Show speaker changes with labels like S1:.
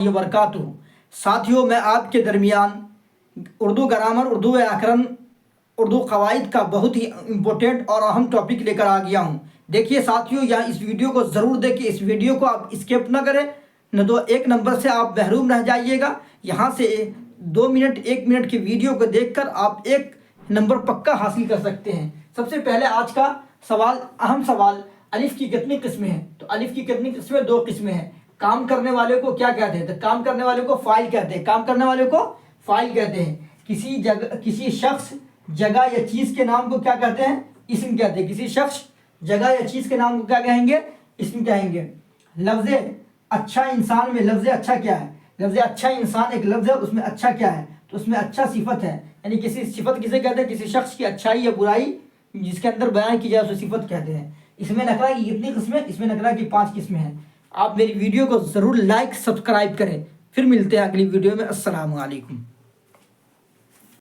S1: وبرکاتہ۔ ساتھیوں، میں آپ کے درمیان اردو گرامر، اردو ویاکرن، اردو قواعد کا بہت ہی امپورٹنٹ اور اہم ٹاپک لے کر آ گیا ہوں۔ دیکھیے ساتھیوں، یہاں اس ویڈیو کو ضرور دیکھیں، اس ویڈیو کو آپ اسکپ نہ کریں، نہ تو ایک نمبر سے آپ محروم رہ جائیے گا۔ یہاں سے 2 منٹ 1 منٹ کی ویڈیو کو دیکھ کر آپ 1 نمبر پکا حاصل کر سکتے ہیں۔ سب سے پہلے آج کا سوال، اہم سوال، الف کی کتنی قسمیں ہیں؟ تو الف کی کتنی قسمیں؟ 2 قسمیں ہیں۔ کام کرنے والے کو کیا کہتے ہیں؟ تو کام کرنے والے کو فاعل کہتے ہیں، کام کرنے والے کو فاعل کہتے ہیں۔ کسی شخص، جگہ یا چیز کے نام کو کیا کہتے ہیں؟ اسم کہتے ہیں۔ کسی شخص، جگہ یا چیز کے نام کو کیا کہیں گے؟ اسم کہیں گے۔ لفظ اچھا انسان میں لفظ اچھا کیا ہے؟ لفظ اچھا انسان ایک لفظ ہے، اس میں اچھا کیا ہے؟ تو اس میں اچھا صفت ہے، یعنی کسی صفت کسے کہتے ہیں؟ کسی شخص کی اچھائی یا برائی جس کے اندر بیان کی جائے اسے صفت کہتے ہیں۔ اس میں نکرہ کی کتنی قسمیں؟ اس میں نکرہ کی 5 قسمیں ہیں۔ آپ میری ویڈیو کو ضرور لائک سبسکرائب کریں۔ پھر ملتے ہیں اگلی ویڈیو میں۔ السلام علیکم۔